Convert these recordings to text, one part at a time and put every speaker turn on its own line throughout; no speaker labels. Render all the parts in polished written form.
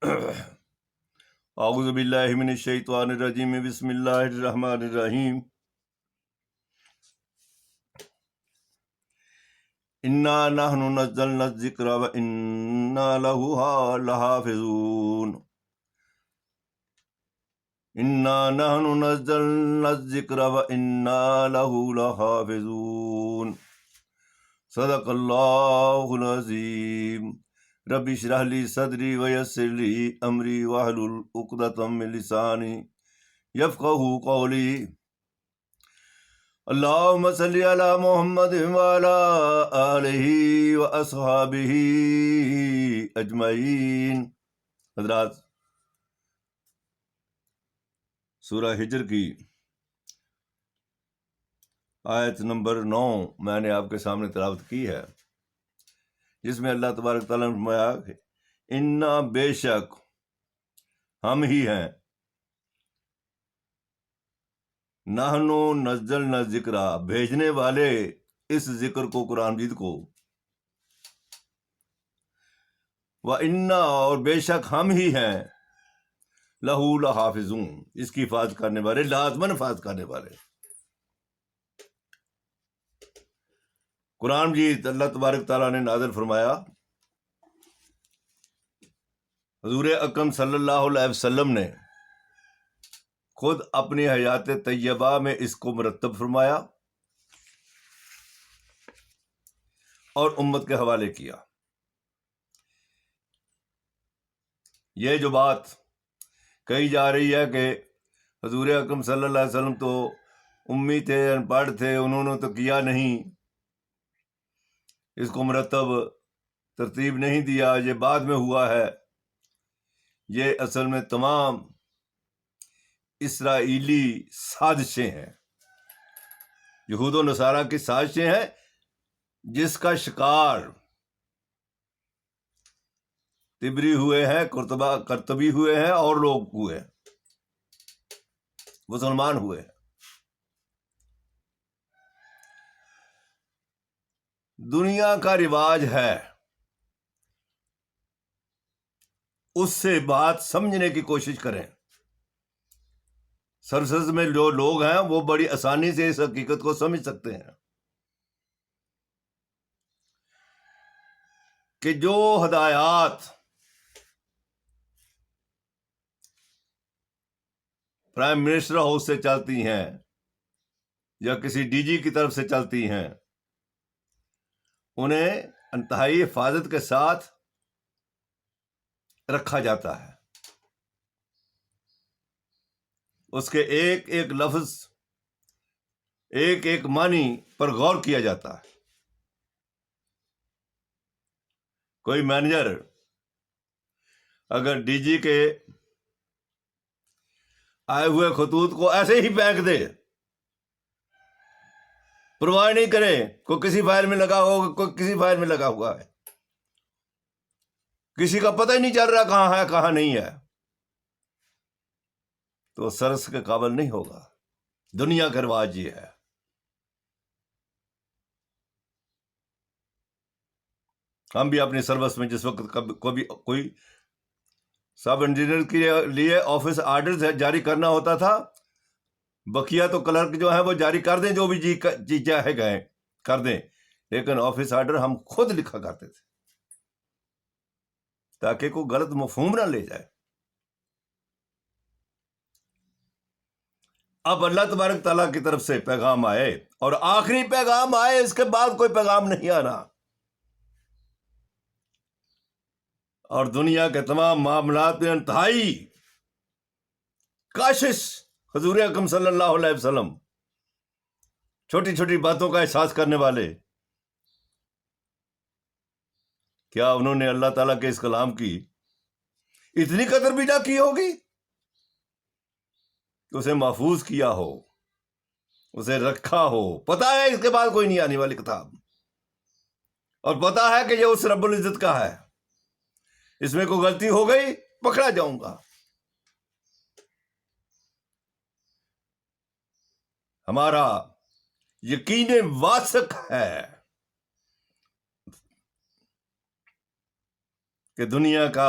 اعوذ باللہ من الشیطان الرجیم بسم اللہ الرحمن الرحیم انا نحن نزلنا الذکر وانا له لحافظون انا نحن نزلنا الذکر وانا له لحافظون صدق اللہ العظیم رب اشرح لی صدری ویسر لی امری واحلل عقدۃ من لسانی یفقہوا قولی اللہم صلی علی محمد وعلی آلہ واصحابہ اجمعین۔ حضرات، سورہ ہجر کی آیت نمبر 9 میں نے آپ کے سامنے تلاوت کی ہے، جس میں اللہ تبارک تعالیٰ نے فرمایا کہ انا بے شک ہم ہی ہیں، نحنو نزلنا ذکر بھیجنے والے اس ذکر کو، قرآن مجید کو، وَإِنَّا اور بے شک ہم ہی ہیں، لَهُ لَحَافِظُونَ اس کی حفاظت کرنے والے، لازماً حفاظت کرنے والے۔ قرآن مجید اللہ تبارک تعالیٰ نے نازل فرمایا، حضور اکرم صلی اللہ علیہ وسلم نے خود اپنی حیات طیبہ میں اس کو مرتب فرمایا اور امت کے حوالے کیا۔ یہ جو بات کہی جا رہی ہے کہ حضور اکرم صلی اللہ علیہ وسلم تو امی تھے، ان پڑھ تھے، انہوں نے تو کیا نہیں، اس کو مرتب ترتیب نہیں دیا، یہ بعد میں ہوا ہے، یہ اصل میں تمام اسرائیلی سازشیں ہیں، یہود و نصارہ کی سازشیں ہیں، جس کا شکار طبری ہوئے ہیں، قرطبی ہوئے ہیں، اور لوگ ہوئے ہیں، مسلمان ہوئے ہیں۔ دنیا کا رواج ہے، اس سے بات سمجھنے کی کوشش کریں۔ سرسز میں جو لوگ ہیں وہ بڑی آسانی سے اس حقیقت کو سمجھ سکتے ہیں کہ جو ہدایات پرائم منسٹر ہاؤس سے چلتی ہیں یا کسی ڈی جی کی طرف سے چلتی ہیں، انہیں انتہائی حفاظت کے ساتھ رکھا جاتا ہے، اس کے ایک ایک لفظ، ایک ایک معنی پر غور کیا جاتا ہے۔ کوئی مینیجر اگر ڈی جی کے آئے ہوئے خطوط کو ایسے ہی پھینک دے، پرواہ نہیں کرے، کوئی کسی فائل میں لگا ہوگا، کوئی کسی فائل میں لگا ہوا ہے، کسی کا پتہ ہی نہیں چل رہا کہاں ہے کہاں نہیں ہے، تو سرس کے قابل نہیں ہوگا۔ دنیا کا رواج یہ ہے۔ ہم بھی اپنی سروس میں جس وقت کوئی سب انجینئر کے لیے آفس آرڈر جاری کرنا ہوتا تھا، بقیہ تو کلرک جو ہے وہ جاری کر دیں، جو بھی جی چاہے گئے کر دیں، لیکن آفس آرڈر ہم خود لکھا کرتے تھے تاکہ کوئی غلط مفہوم نہ لے جائے۔ اب اللہ تبارک تعالیٰ کی طرف سے پیغام آئے، اور آخری پیغام آئے، اس کے بعد کوئی پیغام نہیں آنا، اور دنیا کے تمام معاملات میں انتہائی کاشش حضور اکرم صلی اللہ علیہ وسلم، چھوٹی چھوٹی باتوں کا احساس کرنے والے، کیا انہوں نے اللہ تعالیٰ کے اس کلام کی اتنی قدر بھی نہ کی ہوگی کہ اسے محفوظ کیا ہو، اسے رکھا ہو، پتا ہے اس کے بعد کوئی نہیں آنے والی کتاب، اور پتا ہے کہ یہ اس رب العزت کا ہے، اس میں کوئی غلطی ہو گئی پکڑا جاؤں گا۔ ہمارا یقین واثق ہے کہ دنیا کا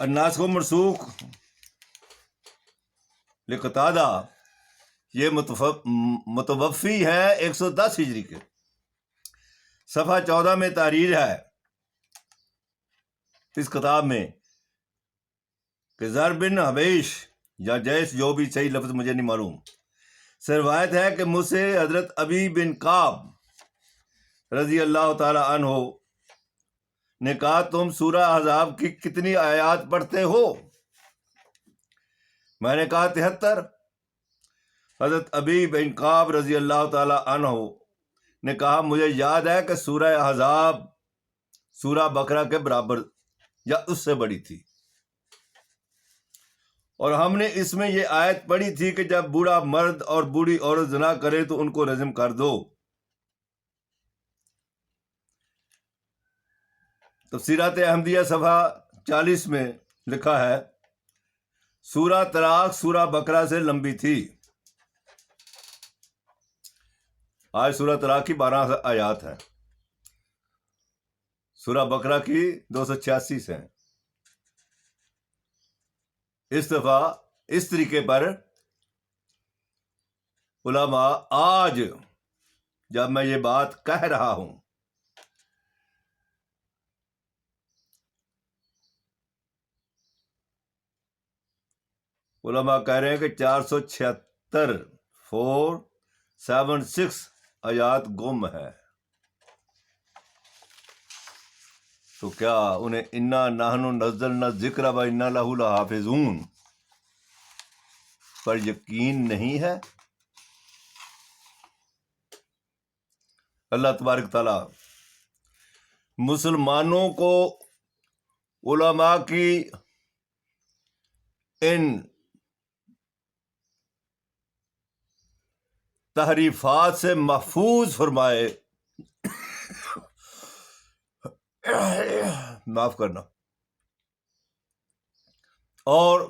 الناسخ و منسوخ لقتادہ یہ متوفی ہے 110 ہجری کے، صفحہ 14 میں تحریر ہے اس کتاب میں کہ زر بن حبیش یا جیس، جو بھی صحیح لفظ مجھے نہیں معلوم، سے روایت ہے کہ مجھ سے حضرت ابی بن کعب رضی اللہ تعالی عنہ نے کہا تم سورہ احزاب کی کتنی آیات پڑھتے ہو؟ میں نے کہا 73۔ حضرت ابی بن کعب رضی اللہ تعالی عنہ نے کہا مجھے یاد ہے کہ سورہ احزاب سورہ بقرہ کے برابر یا اس سے بڑی تھی، اور ہم نے اس میں یہ آیت پڑھی تھی کہ جب بوڑھا مرد اور بوڑھی عورت زنا کرے تو ان کو رجم کر دو۔ تفسیرات احمدیہ صفحہ 40 میں لکھا ہے سورہ طلاق سورہ بقرہ سے لمبی تھی۔ آج سورہ طلاق کی 12 آیات ہیں، سورہ بقرہ کی 286 ہیں۔ اس دفعہ اس طریقے پر علماء آج جب میں یہ بات کہہ رہا ہوں علماء کہہ رہے ہیں کہ 476 476 آیات گم ہے، تو کیا انہیں انا نحن نزلنا الذکر و انا لہ لحافظون پر یقین نہیں ہے؟ اللہ تبارک تعالیٰ مسلمانوں کو علماء کی ان تحریفات سے محفوظ فرمائے، معاف کرنا، اور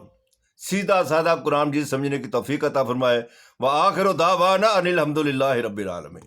سیدھا سادہ قرآن جی سمجھنے کی توفیق عطا فرمائے۔ وآخر دعوانا ان الحمد للہ رب العالمین۔